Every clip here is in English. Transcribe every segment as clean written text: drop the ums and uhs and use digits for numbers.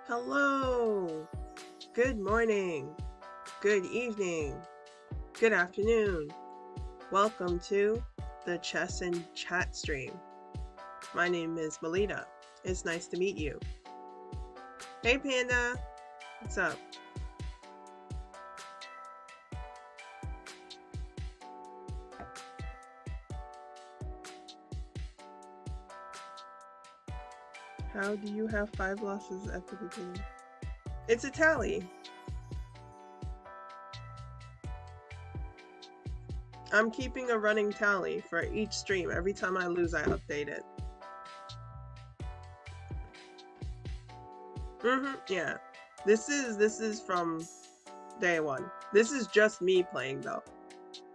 Hello, good morning, good evening, good afternoon. Welcome to the Chess and Chat stream. My name is Melita. It's nice to meet you. Hey Panda, what's up? How do you have 5 losses at the beginning? It's a tally. I'm keeping a running tally for each stream. Every time I lose, I update it. Yeah. This is from day one. This is just me playing though.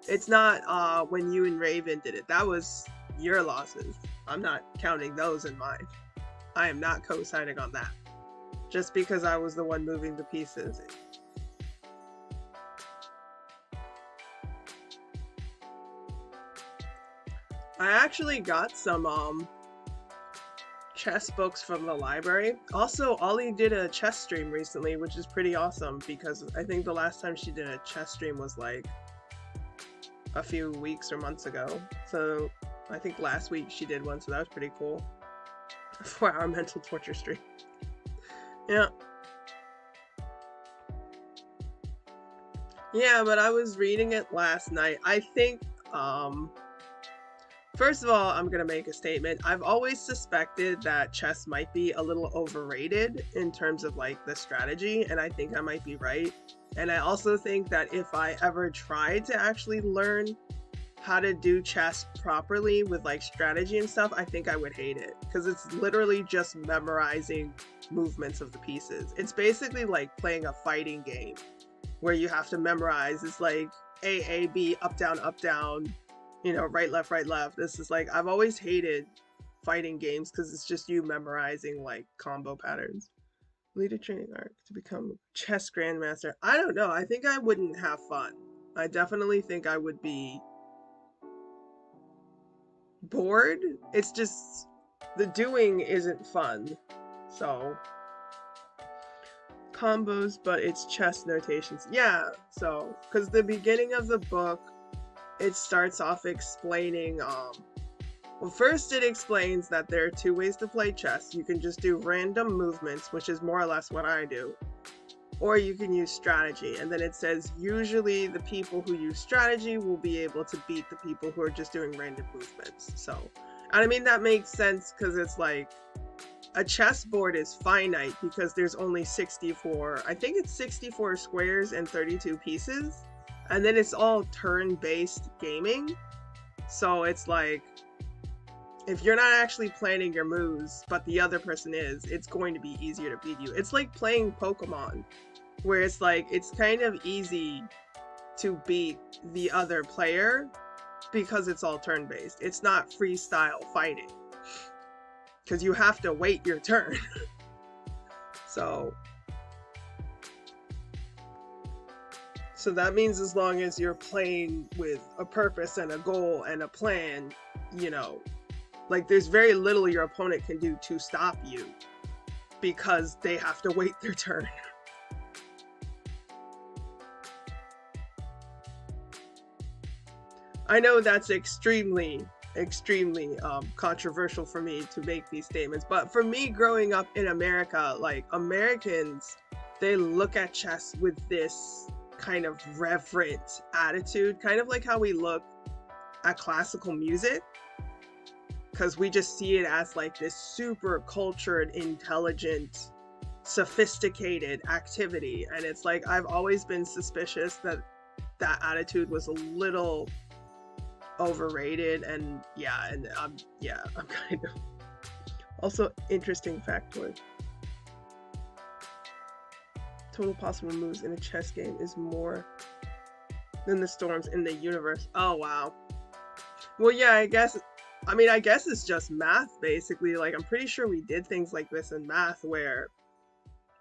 It's not when you and Raven did it. That was your losses. I'm not counting those in mine. I am not co-signing on that. Just because I was the one moving the pieces. I actually got some chess books from the library. Also, Ollie did a chess stream recently, which is pretty awesome because I think the last time she did a chess stream was like a few weeks or months ago. So I think last week she did one, so that was pretty cool. 4-hour mental torture stream. Yeah. Yeah, but I was reading it last night. I think, first of all, I'm gonna make a statement. I've always suspected that chess might be a little overrated in terms of like the strategy, and I think I might be right. And I also think that if I ever tried to actually learn how to do chess properly with like strategy and stuff, I think I would hate it because it's literally just memorizing movements of the pieces. It's basically like playing a fighting game where you have to memorize. It's like A, B, up, down, you know, right, left. This is like, I've always hated fighting games because it's just you memorizing like combo patterns. Lead a training arc to become chess grandmaster. I don't know. I think I wouldn't have fun. I definitely think I would be bored. It's just the doing isn't fun. So combos, but it's chess notations. Yeah, so because the beginning of the book, it starts off explaining well, first it explains that there are 2 ways to play chess. You can just do random movements, which is more or less what I do, or you can use strategy. And then it says usually the people who use strategy will be able to beat the people who are just doing random movements. So, and I mean, that makes sense because it's like a chessboard is finite because there's only 64, I think it's 64 squares and 32 pieces. And then it's all turn-based gaming. So it's like, if you're not actually planning your moves, but the other person is, it's going to be easier to beat you. It's like playing Pokemon, where it's like, it's kind of easy to beat the other player because it's all turn-based. It's not freestyle fighting, because you have to wait your turn. So that means as long as you're playing with a purpose and a goal and a plan, you know, like there's very little your opponent can do to stop you because they have to wait their turn. I know that's extremely controversial for me to make these statements, but for me growing up in America, like Americans, they look at chess with this kind of reverent attitude, kind of like how we look at classical music, because we just see it as like this super cultured, intelligent, sophisticated activity. And it's like, I've always been suspicious that that attitude was a little overrated. And yeah, I'm kind of also interesting factoid. Total possible moves in a chess game is more than the storms in the universe. Oh wow. Well, yeah, I guess it's just math basically. Like I'm pretty sure we did things like this in math where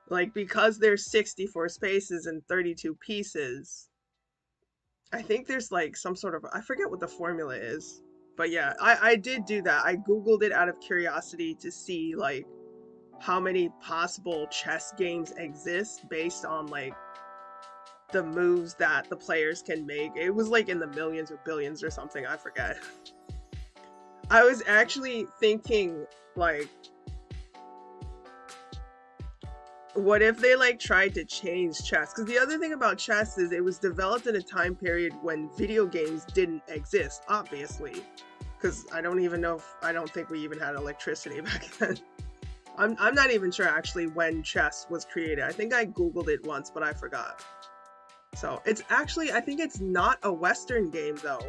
like because there's 64 spaces and 32 pieces, I think there's like some sort of, I forget what the formula is, but yeah, I did do that. I googled it out of curiosity to see like how many possible chess games exist based on like the moves that the players can make. It was like in the millions or billions or something, I forget. I was actually thinking like, what if they like tried to change chess? Because the other thing about chess is it was developed in a time period when video games didn't exist, obviously. Because I don't think we even had electricity back then. I'm not even sure actually when chess was created. I think I googled it once, but I forgot. So it's actually, I think it's not a Western game though.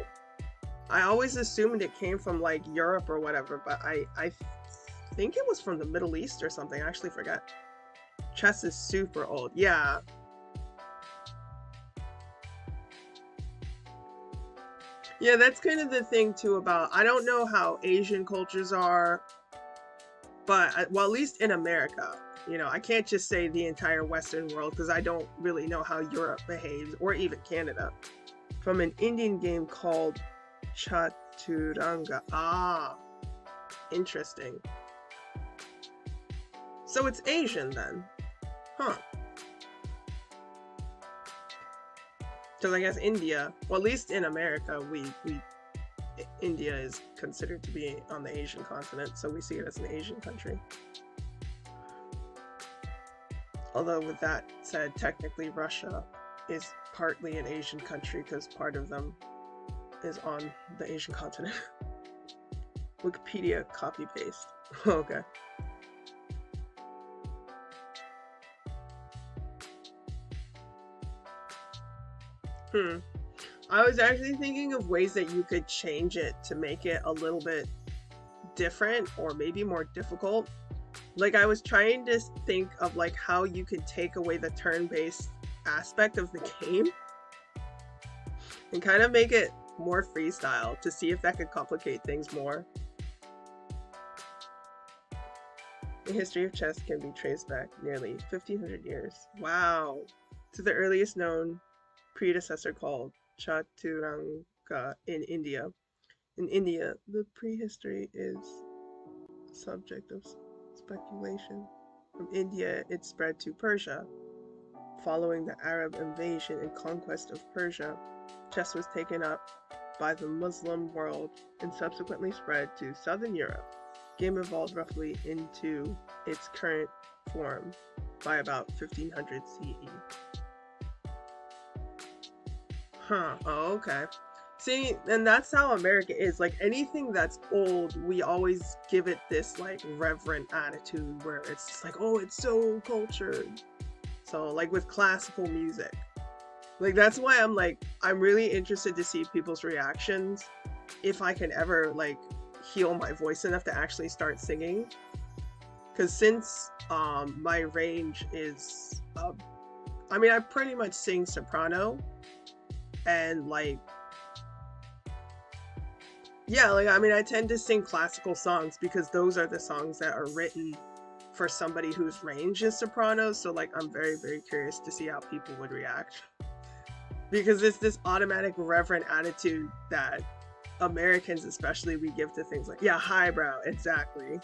I always assumed it came from like Europe or whatever, but I think it was from the Middle East or something. I actually forget. Chess is super old. Yeah. Yeah, that's kind of the thing too about, I don't know how Asian cultures are, but well, at least in America, you know, I can't just say the entire Western world because I don't really know how Europe behaves or even Canada. From an Indian game called Chaturanga. Ah, interesting. So it's Asian then. Huh. Because I guess India, well, at least in America, India is considered to be on the Asian continent, so we see it as an Asian country. Although with that said, technically Russia is partly an Asian country because part of them is on the Asian continent. Wikipedia copy paste. Okay. I was actually thinking of ways that you could change it to make it a little bit different or maybe more difficult. Like I was trying to think of like how you could take away the turn-based aspect of the game and kind of make it more freestyle to see if that could complicate things more. The history of chess can be traced back nearly 1500 years. Wow. To the earliest known predecessor called Chaturanga in India. In India, the prehistory is subject of speculation. From India, it spread to Persia. Following the Arab invasion and conquest of Persia, chess was taken up by the Muslim world and subsequently spread to southern Europe. Game evolved roughly into its current form by about 1500 CE. Huh, oh, okay. See, and that's how America is. Like, anything that's old, we always give it this, like, reverent attitude where it's just like, oh, it's so cultured. So, like, with classical music. Like, that's why I'm really interested to see people's reactions if I can ever, like, heal my voice enough to actually start singing. Because since my range is, I mean, I pretty much sing soprano. And like, yeah, like, I mean, I tend to sing classical songs because those are the songs that are written for somebody whose range is soprano. So like, I'm very, very curious to see how people would react. Because it's this automatic reverent attitude that Americans especially, we give to things like, yeah, highbrow, exactly.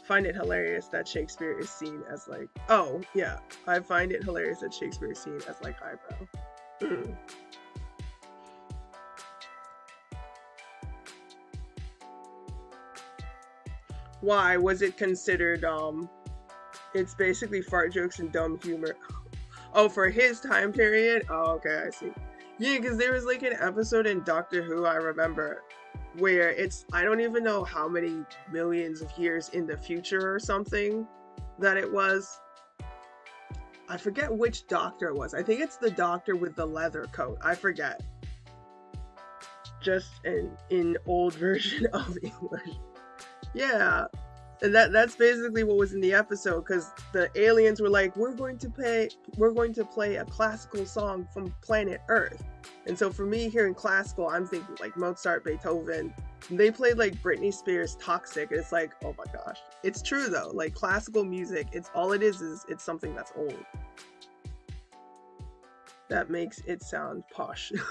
Find it hilarious that Shakespeare is seen as like, oh, yeah, I find it hilarious that Shakespeare is seen as like highbrow. Why was it considered it's basically fart jokes and dumb humor? Oh, for his time period? Oh, okay, I see. Yeah, because there was like an episode in Doctor Who, I remember, where it's, I don't even know how many millions of years in the future or something that it was. I forget which doctor it was. I think it's the doctor with the leather coat. I forget. Just in old version of English. Yeah, and that's basically what was in the episode, because the aliens were like, we're going to play a classical song from planet Earth. And so for me, hearing classical, I'm thinking like Mozart, Beethoven. And they played like Britney Spears' Toxic, and it's like, oh my gosh. It's true though, like classical music, it's all it is it's something that's old. That makes it sound posh. It's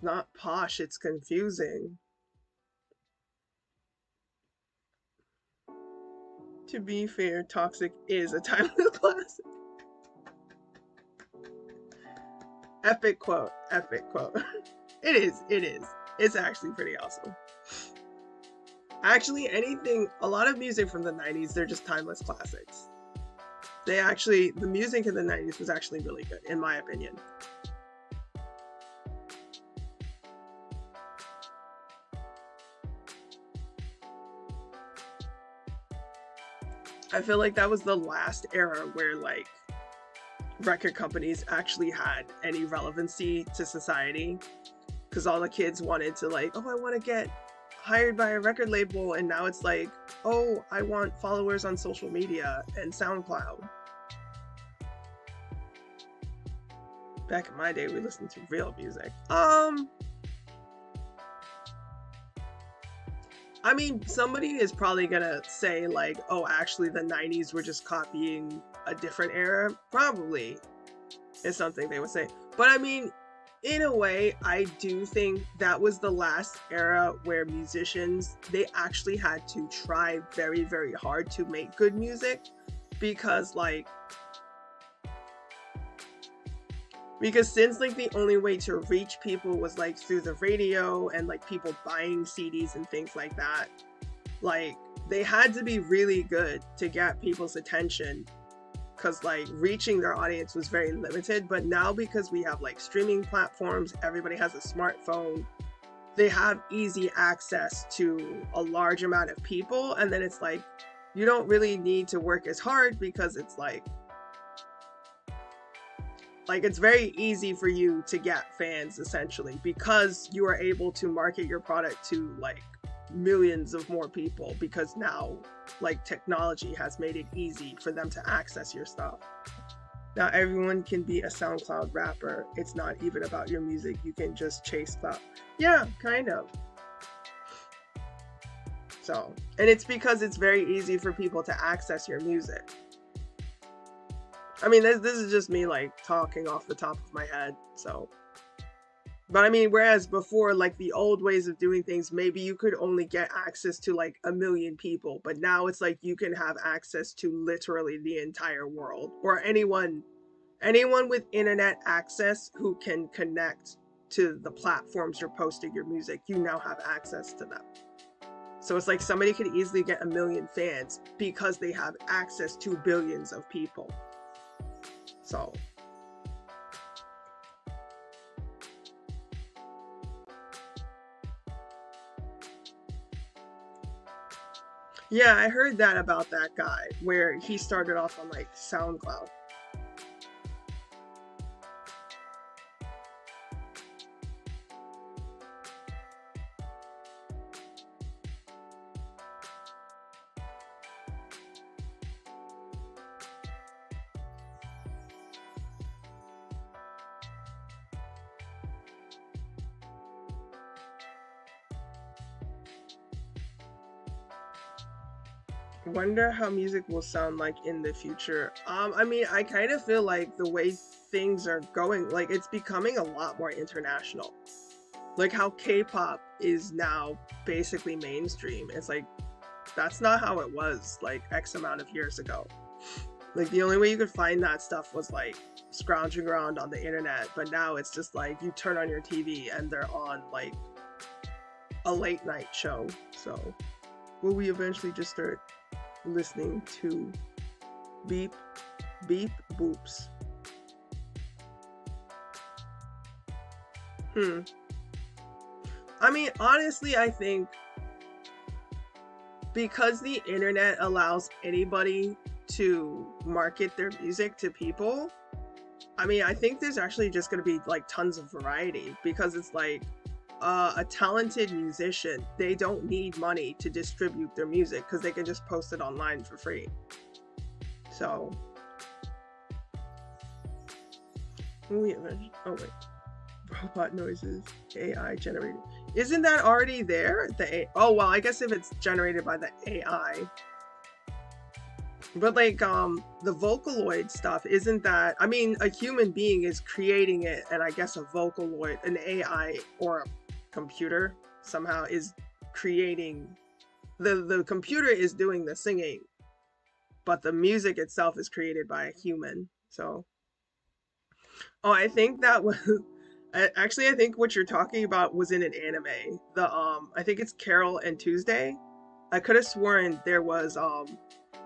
not posh, it's confusing. To be fair, Toxic is a timeless classic. Epic quote. Epic quote. It is. It is. It's actually pretty awesome. Actually, a lot of music from the 90s, they're just timeless classics. The music in the 90s was actually really good, in my opinion. I feel like that was the last era where, like, record companies actually had any relevancy to society, because all the kids wanted to, like, oh, I want to get hired by a record label, and now it's like, oh, I want followers on social media and SoundCloud. Back in my day, we listened to real music. I mean, somebody is probably gonna say, like, oh, actually the 90s were just copying a different era. Probably is something they would say. But I mean, in a way, I do think that was the last era where musicians, they actually had to try very, very hard to make good music, because since, like, the only way to reach people was, like, through the radio and, like, people buying CDs and things like that, like, they had to be really good to get people's attention, because, like, reaching their audience was very limited. But now, because we have, like, streaming platforms, everybody has a smartphone, they have easy access to a large amount of people, and then it's like, you don't really need to work as hard, because it's like it's very easy for you to get fans, essentially, because you are able to market your product to, like, millions of more people, because now, like, technology has made it easy for them to access your stuff. Now everyone can be a SoundCloud rapper. It's not even about your music. You can just chase clout. Yeah, kind of. So, and it's because it's very easy for people to access your music. I mean, this is just me, like, talking off the top of my head, so. But I mean, whereas before, like, the old ways of doing things, maybe you could only get access to, like, 1 million people, but now it's like you can have access to literally the entire world, or anyone with internet access who can connect to the platforms you're posting your music, you now have access to them. So it's like somebody could easily get 1 million fans because they have access to billions of people. So yeah, I heard that about that guy, where he started off on, like, SoundCloud. Wonder how music will sound like in the future. I mean, I kind of feel like the way things are going, like, it's becoming a lot more international. Like how K-pop is now basically mainstream. It's like, that's not how it was, like, X amount of years ago. Like, the only way you could find that stuff was, like, scrounging around on the internet, but now it's just like, you turn on your TV and they're on, like, a late night show. So, will we eventually just start listening to beep, beep, boops? I mean, honestly, I think because the internet allows anybody to market their music to people, I mean, I think there's actually just going to be, like, tons of variety, because it's like, a talented musician, they don't need money to distribute their music, because they can just post it online for free. So, oh wait, robot noises, AI generated. Isn't that already there? Oh well, I guess if it's generated by the AI. But, like, the Vocaloid stuff, isn't that, I mean, a human being is creating it, and I guess a Vocaloid, an AI or a computer somehow is creating, the computer is doing the singing, but the music itself is created by a human. So, oh, I think that was actually, I think what you're talking about was in an anime. I think it's Carol and Tuesday. I could have sworn there was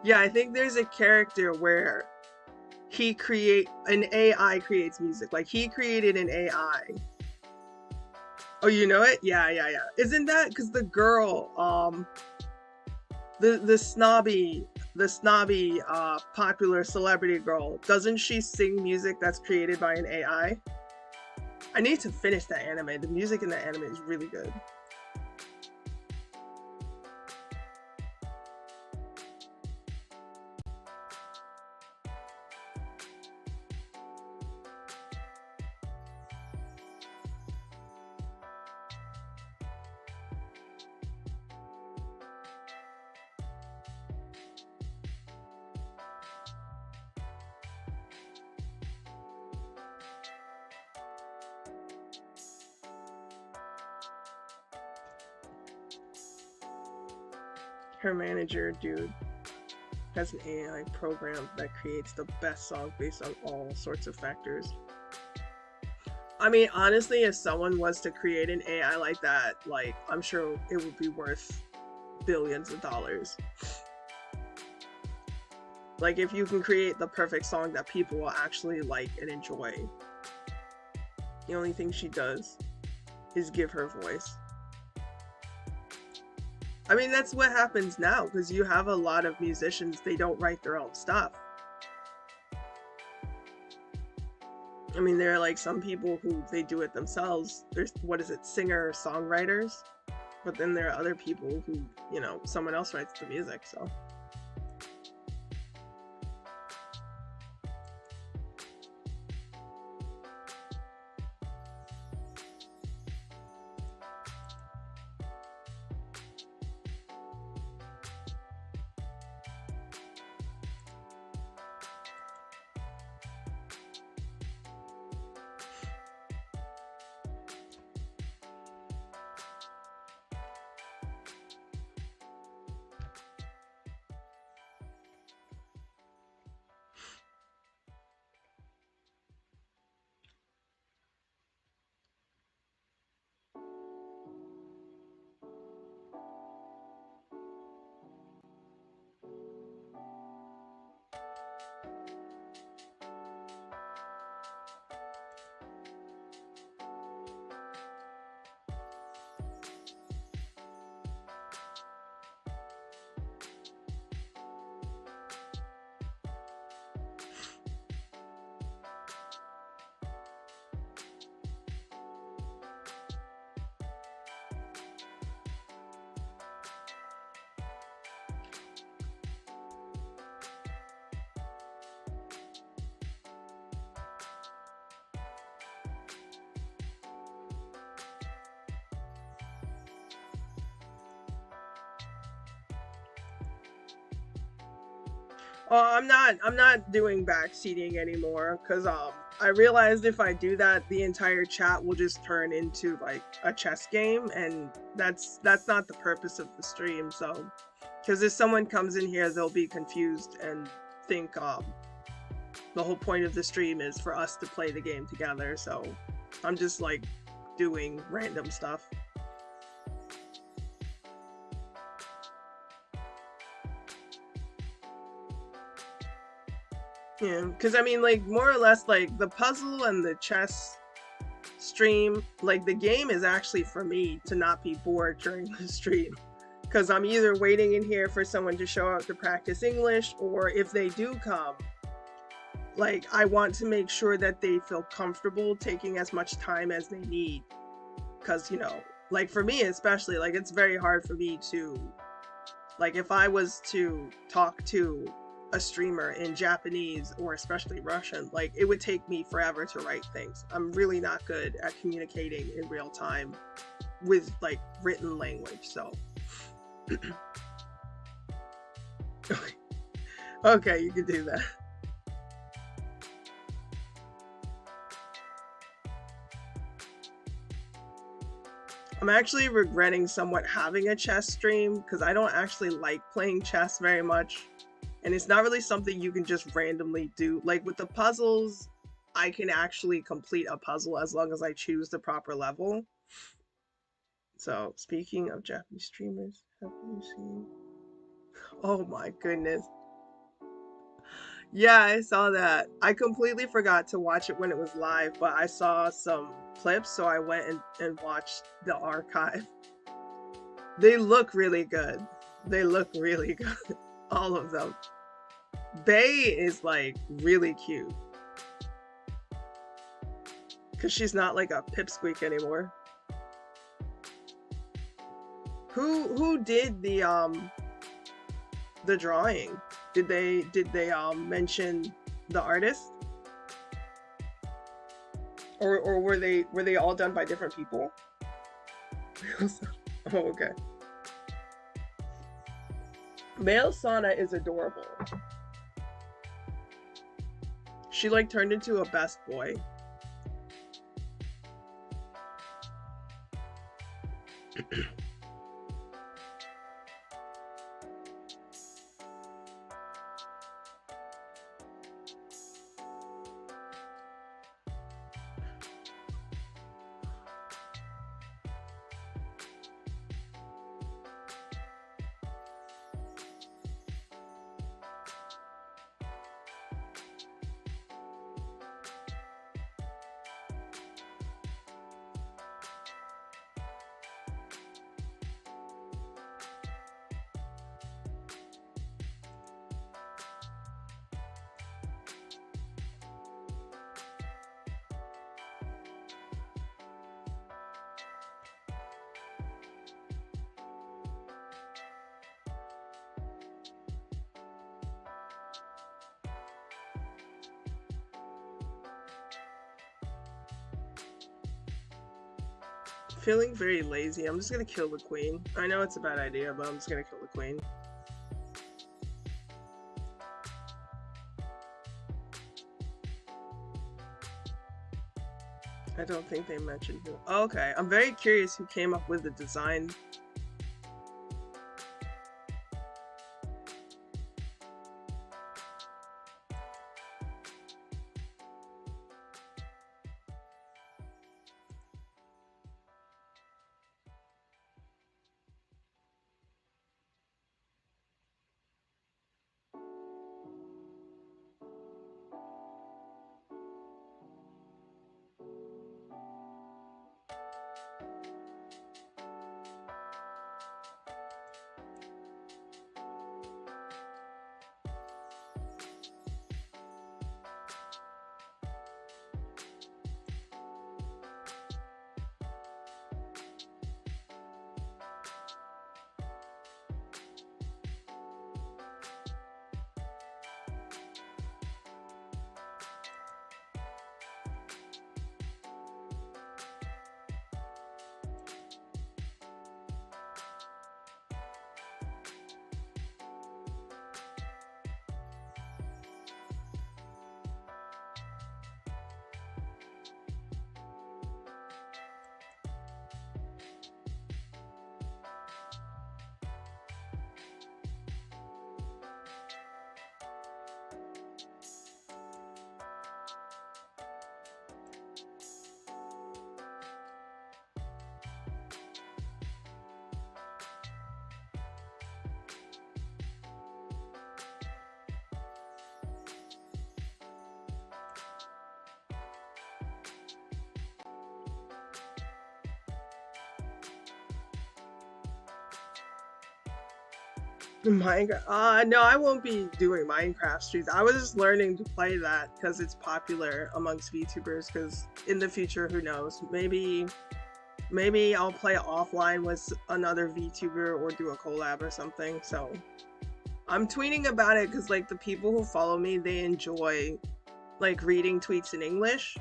yeah, I think there's a character where an AI creates music. Like he created an AI. Oh, you know it? Yeah. Isn't that because the girl, the snobby popular celebrity girl, doesn't she sing music that's created by an AI? I need to finish that anime. The music in that anime is really good. Her manager, dude, has an AI program that creates the best song based on all sorts of factors. I mean, honestly, if someone was to create an AI like that, like, I'm sure it would be worth billions of dollars. Like, if you can create the perfect song that people will actually like and enjoy, the only thing she does is give her voice. I mean, that's what happens now, because you have a lot of musicians, they don't write their own stuff. I mean, there are like some people who they do it themselves. There's, what is it, singer-songwriters? But then there are other people who, you know, someone else writes the music, so. I'm not doing backseating anymore because I realized if I do that, the entire chat will just turn into like a chess game, and that's not the purpose of the stream. So, because if someone comes in here, they'll be confused and think the whole point of the stream is for us to play the game together. So, I'm just like doing random stuff. Yeah, because I mean, like, more or less, like, the puzzle and the chess stream, like, the game is actually for me to not be bored during the stream. Because I'm either waiting in here for someone to show up to practice English, or if they do come, like, I want to make sure that they feel comfortable taking as much time as they need. Because, you know, like, for me especially, like, it's very hard for me to, like, if I was to talk to a streamer in Japanese or especially Russian, like, it would take me forever to write things. I'm really not good at communicating in real time with like written language, so okay, you can do that. I'm actually regretting somewhat having a chess stream because I don't actually like playing chess very much. And it's not really something you can just randomly do. Like with the puzzles, I can actually complete a puzzle as long as I choose the proper level. So, speaking of Japanese streamers, have you seen? Oh my goodness. Yeah, I saw that. I completely forgot to watch it when it was live, but I saw some clips, so I went and watched the archive. They look really good. They look really good. All of them. Bae is like really cute. Cause she's not like a pipsqueak anymore. Who did the drawing? Did they mention the artist? Or were they all done by different people? Oh, okay. Male Sana is adorable. She like turned into a best boy. Feeling very lazy. I'm just gonna kill the queen. I know it's a bad idea, but I'm just gonna kill the queen. I don't think they mentioned who. Oh, okay, I'm very curious who came up with the design. Minecraft? No, I won't be doing Minecraft streams. I was just learning to play that because it's popular amongst VTubers. Because in the future, who knows? Maybe I'll play offline with another VTuber or do a collab or something. So I'm tweeting about it because like the people who follow me, they enjoy like reading tweets in English.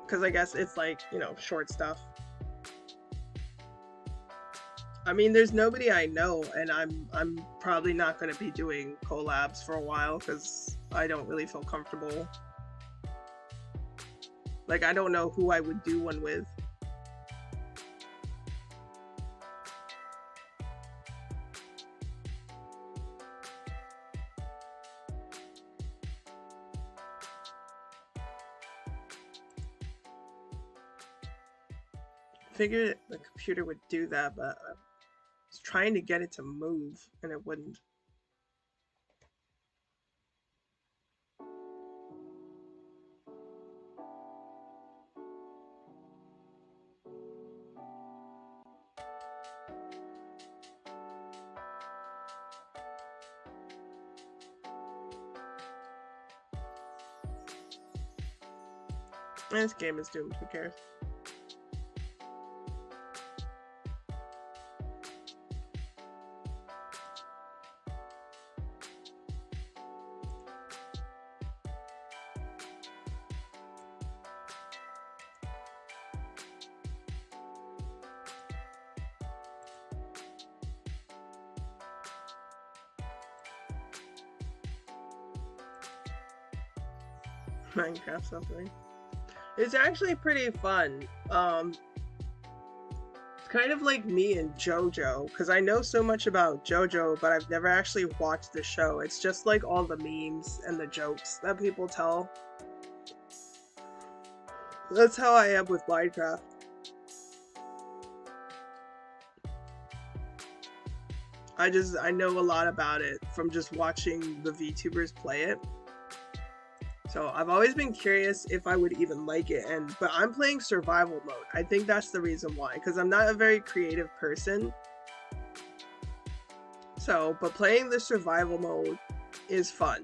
Because I guess it's like, you know, short stuff. I mean, there's nobody I know, and I'm probably not going to be doing collabs for a while because I don't really feel comfortable. Like, I don't know who I would do one with. Figured the computer would do that, but I was trying to get it to move and it wouldn't. This game is doomed, who cares? Minecraft something. It's actually pretty fun. It's kind of like me and JoJo, because I know so much about JoJo, but I've never actually watched the show. It's just like all the memes and the jokes that people tell. That's how I am with Minecraft. I know a lot about it from just watching the VTubers play it. So I've always been curious if I would even like it, but I'm playing survival mode. I think that's the reason why, because I'm not a very creative person. So, but playing the survival mode is fun.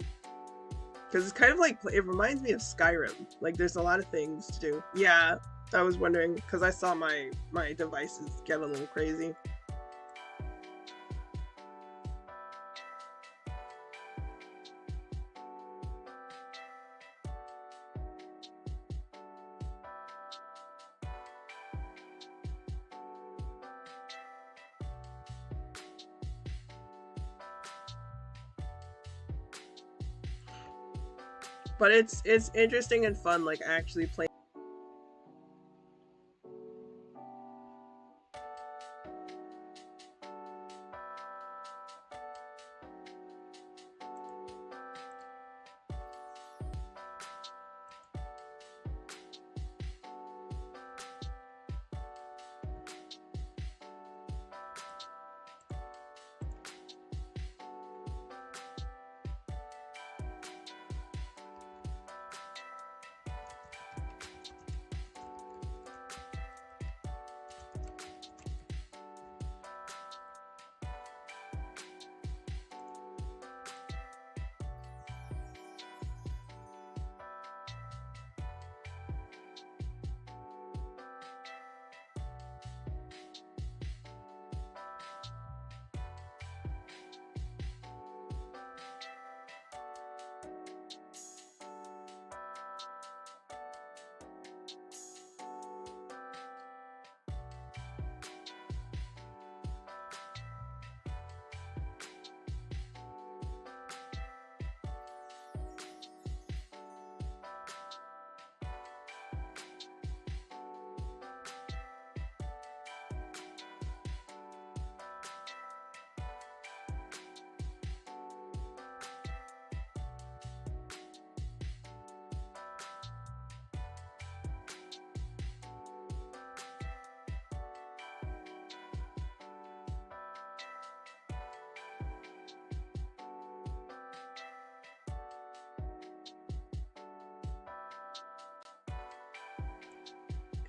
Because it's kind of like, it reminds me of Skyrim. Like, there's a lot of things to do. Yeah, I was wondering, because I saw my devices get a little crazy. But it's interesting and fun, like, actually playing.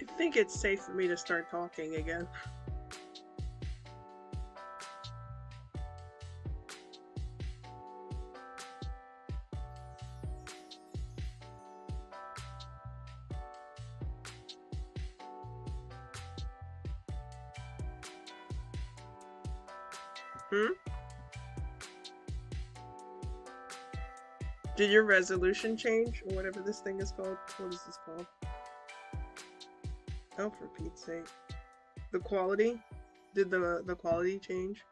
I think it's safe for me to start talking again. Did your resolution change, or whatever this thing is called? What is this called? Oh, for Pete's sake. The quality? Did the quality change?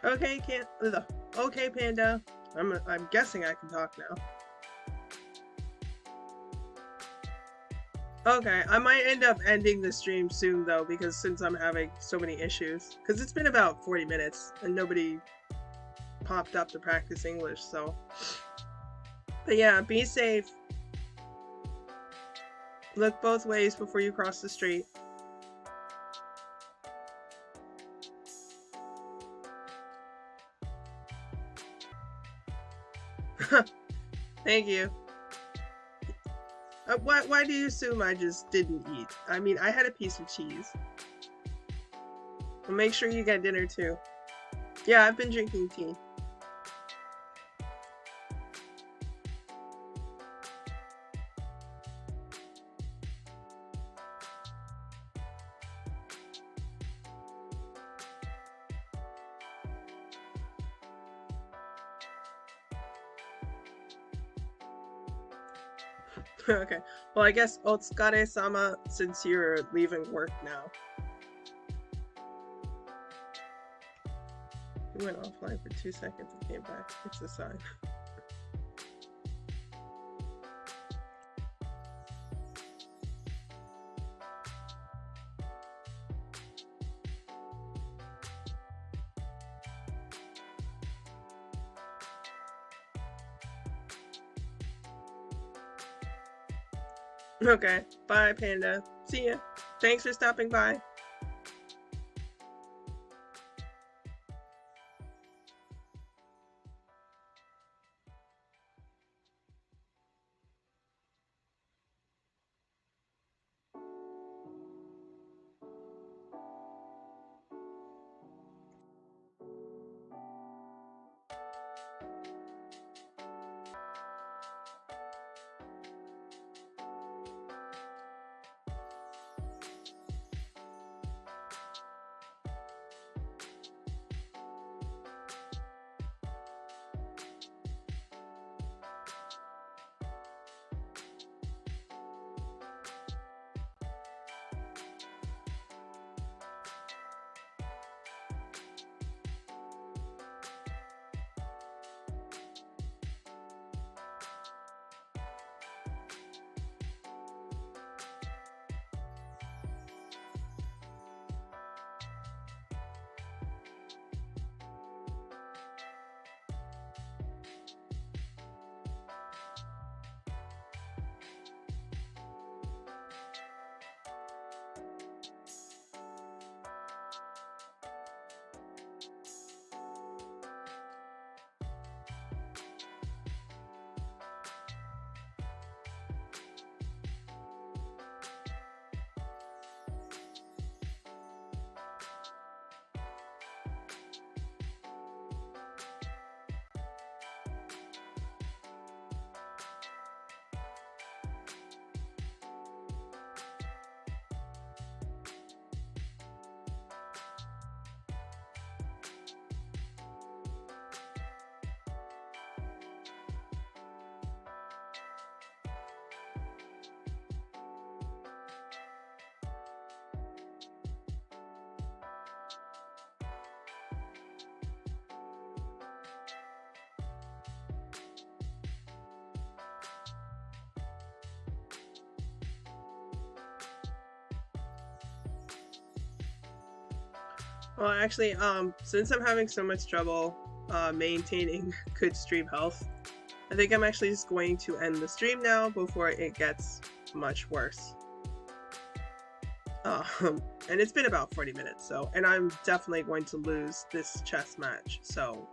Okay, okay, Panda. I'm guessing I can talk now. Okay, I might end up ending the stream soon though, because since I'm having so many issues. Because it's been about 40 minutes and nobody popped up to practice English, so. But yeah, be safe. Look both ways before you cross the street. Thank you. Why do you assume I just didn't eat? I mean, I had a piece of cheese. Well, make sure you get dinner too. Yeah, I've been drinking tea. Okay, well I guess otsukare-sama since you're leaving work now. You went offline for 2 seconds and came back. It's a sign. Okay, bye Panda. See ya. Thanks for stopping by. Well, actually, since I'm having so much trouble maintaining good stream health, I think I'm actually just going to end the stream now before it gets much worse. And it's been about 40 minutes, so, and I'm definitely going to lose this chess match, so.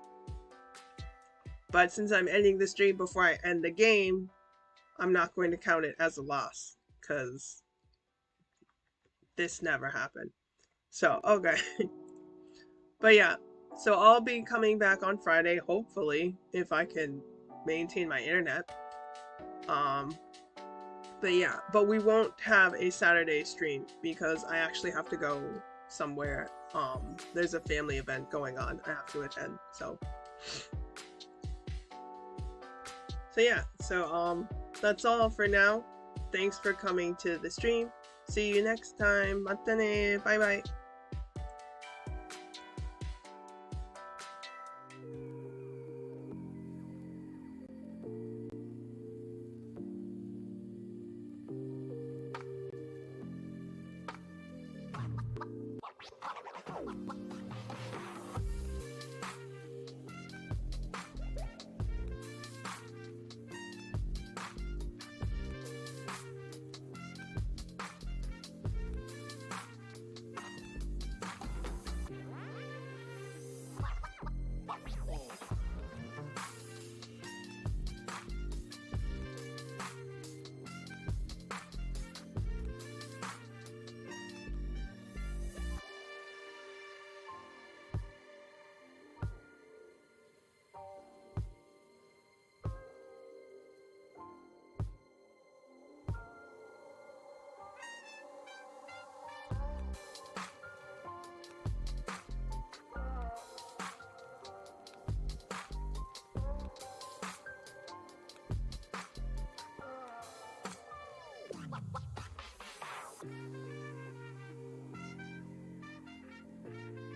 But since I'm ending the stream before I end the game, I'm not going to count it as a loss, because this never happened. So, okay. But yeah, so I'll be coming back on Friday, hopefully, if I can maintain my internet. But yeah, but we won't have a Saturday stream because I actually have to go somewhere. There's a family event going on I have to attend, so. So yeah, so that's all for now. Thanks for coming to the stream. See you next time. Mata ne. Bye bye.